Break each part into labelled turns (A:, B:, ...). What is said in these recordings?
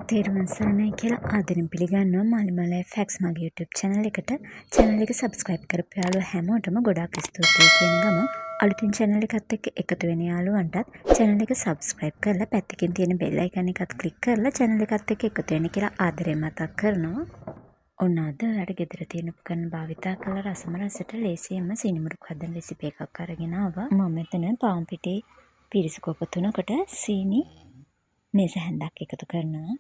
A: තේරුවන් සරණයි කියලා ආදරෙන් පිළිගන්නවා Malima Life Hacks මගේ YouTube channel එකට. channel එක subscribe කරපු යාළුවෝ හැමෝටම ගොඩාක් ස්තුතියි කියන ගමන් අලුතින් channel එකත් එක්ක එකතු වෙන යාළුවන්ටත් channel එක subscribe කරලා පැත්තකින් තියෙන bell icon එකත් click කරලා channel එකත් එක්ක එකතු වෙන්න කියලා ආදරෙන් මතක් කරනවා. ඔන්න අද ඔයාලට ගෙදර තියෙන උපකරණ භාවිතා කරලා රසම රසට ලේසියෙන්ම සීනිමුරුක් හදන රෙසිපි එකක් අරගෙන ආවා. මම මෙතන පාන් පිටි පිරිසු කෝප 3කට සීනි මේස හැන්දක් එකතු කරනවා.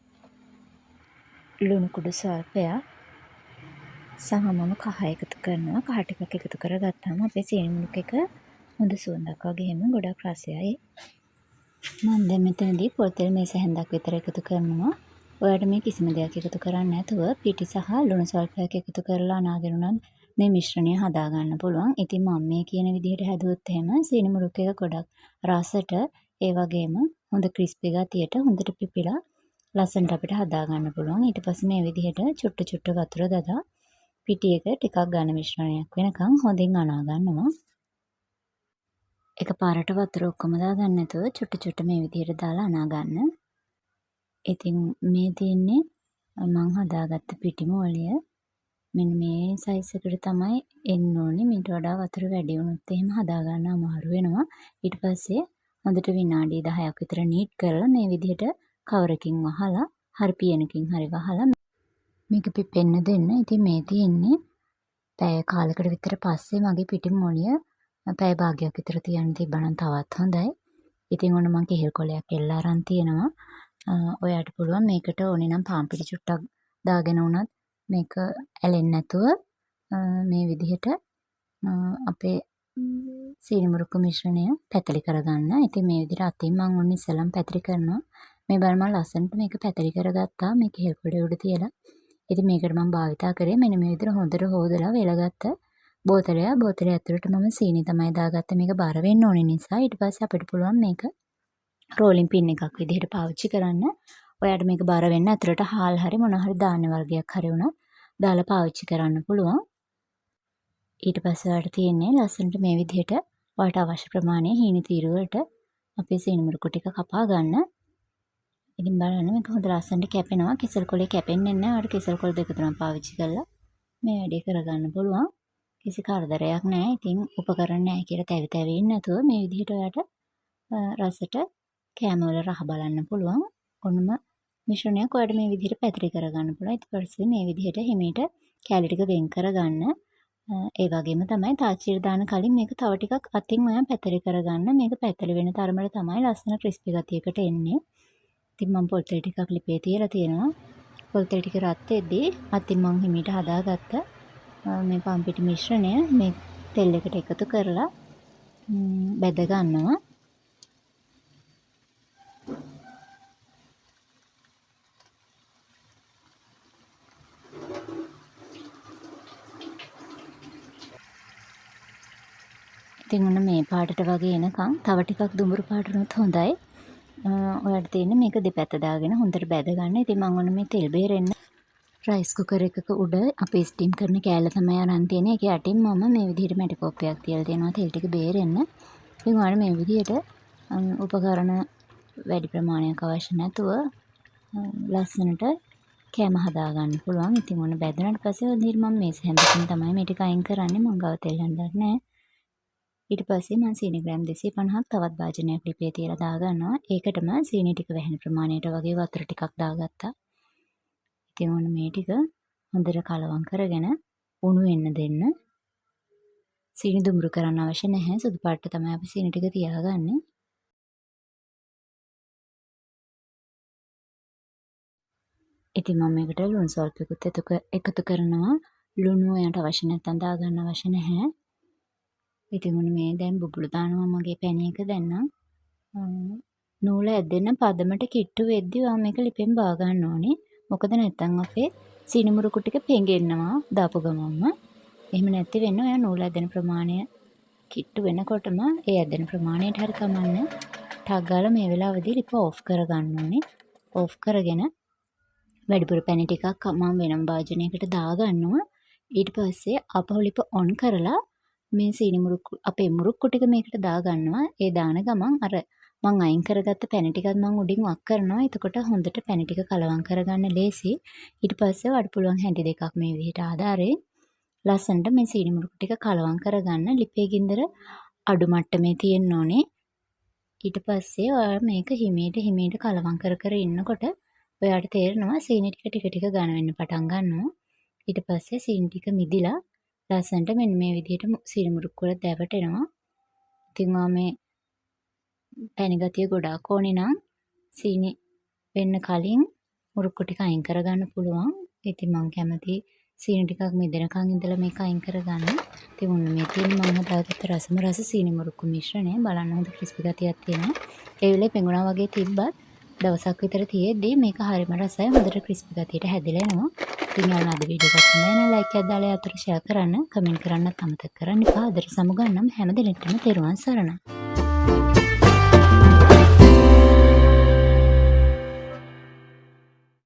A: ලුණු කුඩු ස්වල්පයක් සහ මම කහ එකතු කරනවා. කහ ටිකක් එකතු කරගත්තාම අපේ සීනි මුරුක් එක හොඳ සුවඳක් වගේම ගොඩක් රසයයි. මම දැන් මෙතනදී පොල් තෙල් මේස හැන්දක් විතර එකතු කරනවා. ඔයාලට මේ කිසිම දෙයක් එකතු කරන්නේ නැතුව පිටි සහ ලුණු ස්වල්පයක් එකතු කරලා අනාගෙන උනත් මේ මිශ්‍රණය හදා ගන්න පුළුවන්. ඉතින් මම මේ කියන විදිහට හැදුවොත් එහෙම සීනි මුරුක් එක ගොඩක් රසට ඒ වගේම හොඳ ක්‍රිස්පි ගතියට හොඳට පිපිලා ලස්සනට අපිට හදා ගන්න පුළුවන්. ඊට පස්සේ මේ විදිහට චුට්ටු චුට්ටු වතුර දදා පිටි එක ටිකක් ඝන මිශ්‍රණයක් වෙනකන් හොඳින් අනා ගන්නවා. එකපාරට වතුර ඔක්කොම දාගන්න නැතුව චුට්ටු චුට්ටු මේ විදිහට දාලා අනා ගන්න. ඉතින් මේ තියෙන්නේ මම හදාගත්ත පිටි මෝලිය. මෙන්න මේ සයිස් එකට තමයි එන්න ඕනේ. මීට වඩා වතුර වැඩි වුණොත් එහෙම හදා ගන්න අමාරු වෙනවා. ඊට පස්සේ හොඳට විනාඩි 10ක් විතර නීට් කරලා මේ විදිහට කවරකින් වහලා හරි පියනකින් හරි වහලා මේක පිපෙන්න දෙන්න. ඉතින් මේ තියෙන්නේ පැය කාලයකට විතර පස්සේ මගේ පිටි මොළිය පැය භාගයක් විතර තියන්න තිබ්බනම් තවත් හොඳයි. ඉතින් ඔන්න මම කෙහෙල් කොලයක් එල්ල අරන් තියෙනවා. ඔයාට පුළුවන් මේකට ඕනේ නම් පාන් පිටි චුට්ටක් දාගෙන උනත් මේක ඇලෙන්නේ නැතුව මේ විදිහට අපේ සීනි මුරුක්කු මිශ්‍රණය පැතලි කරගන්න. ඉතින් මේ විදිහට අතින් මම ඔන්න ඉස්සෙල්ලම පැතලි කරනවා. මේ බලන්න මම ලස්සනට මේක පැතලි කරගත්තා. මේ කෙහෙල් කොලේ උඩ තියලා. ඉතින් මේකට මම භාවිතා කරේ මෙන්න මේ විදිහට හොඳට හොදලා වෙලගත්ත බෝතලය. බෝතලය ඇතුළට මම සීනි තමයි දාගත්තේ. මේක බර වෙන්න ඕනේ නිසා. ඊට පස්සේ අපිට පුළුවන් මේක රෝලින් පින් එකක් විදිහට පාවිච්චි කරන්න. ඔයාට මේක බර වෙන්න ඇතුළට හාල් හරි මොන හරි ධාන්‍ය වර්ගයක් හරි උනත් දාලා පාවිච්චි කරන්න පුළුවන්. ඊට පස්සේ ඔයාට තියෙන්නේ ලස්සනට මේ විදිහට ඔයාට අවශ්‍ය ප්‍රමාණය හීනි තීරු වලට අපේ සීනි මුරුක්කු ටික කපා ගන්න. ඉතින් බලන්න මේක හොඳ ලස්සනට කැපෙනවා. කෙසල් කොලේ කැපෙන්නේ නැහැ. ඔයාට කෙසල් කොල දෙක තුනක් පාවිච්චි කරලා මේ වැඩේ කරගන්න පුළුවන්. කිසි කරදරයක් නැහැ. ඉතින් උපකරණ නැහැ කියලා තැවි තැවි ඉන්න නැතුව මේ විදිහට ඔයාට රසට කෑම වල රහ බලන්න පුළුවන්. ඔන්නම මිශ්‍රණයක් ඔයාට මේ විදිහට පැතිරි කරගන්න පුළුවන්. ඊට පස්සේ මේ විදිහට හිමීට කැලි ටික වෙන් කරගන්න. ඒ වගේම තමයි තාච්චියට දාන කලින් මේක තව ටිකක් අතින් ඔයා පැතිරි කරගන්න. මේක පැතිරි වෙන තරමට තමයි ලස්සන ක්‍රිස්පි ගතියකට එන්නේ. ඉතින් මම පොල් තෙල් ටිකක් ලිපේ තියලා තියෙනවා. පොල් තෙල් ටික රත් වෙද්දී අතින් මම හිමීට හදාගත්ත මේ පාන් පිටි මිශ්‍රණය මේ තෙල් එකට එකතු කරලා බැද ගන්නවා. ඉතින් ඔන්න මේ පාටට වගේ එනකන් තව ටිකක් දුඹුරු පාට වුණොත් හොඳයි. ඔයාලට තියෙන්නේ මේක දෙපැත්ත දාගෙන හොඳට බැද ගන්න. ඉතින් මම ඔන්න මේ තෙල් බේරෙන්න රයිස් කුකර් එකක උඩ අපි ස්ටීම් කරන කෑල්ල තමයි අරන් තියෙන්නේ. ඒක යටින් මම මේ විදිහට මැටි කෝප්පයක් තියලා තියෙනවා තෙල් ටික බේරෙන්න. ඉතින් ඔයාලා මේ විදිහට උපකරණ වැඩි ප්‍රමාණයක් අවශ්‍ය නැතුව ලස්සනට කෑම හදා ගන්න පුළුවන්. ඉතින් ඔන්න බැදුනට පස්සේ මම මේස හැන්දකින් තමයි මේ ටික අයින් කරන්නේ. මම ගාව තෙල් හැන්දක් නැහැ. ඊට පස්සේ මම සීනි ග්‍රෑම් 250ක් තවත් භාජනයක් ලිපේ තියලා දාගන්නවා. ඒකටම සීනි ටික වැහෙන ප්‍රමාණයට වගේ වතුර ටිකක් දාගත්තා. ඉතින් ඔන්න මේ ටික හොඳට කලවම් කරගෙන උණු වෙන්න දෙන්න. සීනි දුඹුරු කරන්න අවශ්‍ය නැහැ. සුදු පාටට තමයි අපි සීනි ටික තියාගන්නේ. ඉතින් මම මේකට ලුණු සල්පෙකුත් එකතු කරනවා. ලුණු ඔයාලට අවශ්‍ය නැත්නම් දාගන්න අවශ්‍ය නැහැ. ඉතින් මොන මේ දැන් බුබුලු දානවා මගේ පැණි එක දැන් නම් නූල ඇදෙන්න පදමට කිට්ටු වෙද්දි වම් මේක ලිපෙන් බා ගන්න ඕනේ. මොකද නැත්නම් අපේ සීනි මුරුක්කු ටික පෙඟෙන්නවා දාපු ගමන්ම. එහෙම නැති වෙන්න ඔයා නූල ඇදෙන ප්‍රමාණය කිට්ටු වෙනකොටම ඒ ඇදෙන ප්‍රමාණයට හරි කමන්නේ. ටක් ගාලා මේ වෙලාවේදී ලිප ඕෆ් කරගන්න ඕනේ. ඕෆ් කරගෙන වැඩිපුර පැණි ටිකක් මම වෙනම භාජනයකට දාගන්නවා. ඊට පස්සේ ආපහු ලිප ඔන් කරලා මේ සීනි මුරුක්කු අපේ මුරුක්කු ටික මේකට දාගන්නවා. ඒ දාන ගමන් අර මං අයින් කරගත්ත පැණි ටිකත් මං උඩින් වක් කරනවා. එතකොට හොඳට පැණි ටික කලවම් කරගන්න ලේසි. ඊට පස්සේ වඩ පුළුවන් හැඳි දෙකක් මේ විදිහට ආධාරයෙන් ලස්සනට මේ සීනි මුරුක්කු ටික කලවම් කරගන්න. ලිපේ ගින්දර අඩු මට්ටමේ තියෙන්න ඕනේ. ඊට පස්සේ ඔයාලා මේක හිමීට කලවම් කර ඉන්නකොට ඔයාට තේරෙනවා සීනි ටික ටික ඝන වෙන්න පටන් ගන්නවා. ඊට පස්සේ සීනි ටික මිදිලා ලස්සනට මෙන්න මේ විදිහට සීනි මුරුක්කු වල දැවටෙනවා. ඉතින් මේ පැණි ගතිය ගොඩාක් ඕනේ නම් සීනි වෙන්න කලින් මුරුක්කු ටික අයින් කරගන්න පුළුවන්. ඉතින් මම කැමති සීනි ටිකක් මිදෙනකන් ඉඳලා මේක අයින් කරගන්න. ඉතින් ඔන්න මේ තියෙන මම හදාගත්ත රසම රස සීනි මුරුක්කු මිශ්‍රණය බලන්න හොඳ ක්‍රිස්පි ගතියක් තියෙනවා. ඒ වෙලේ පෙඟුණා වගේ තිබ්බත් දවසක් විතර තියෙද්දි මේක හරිම රසයි හොඳට ක්‍රිස්පි ගතියට හැදිලා එනවා. ඉතින් ඔයාලා අද වීඩියෝ එක හොඳයි නම් ලයික් එකක් දාලා යාතර ෂෙයා කරන්න, කමෙන්ට් කරන්නත් අමතක කරන්න එපා. අදට සමුගන්නම් හැම දිනෙකටම තෙරුවන් සරණයි.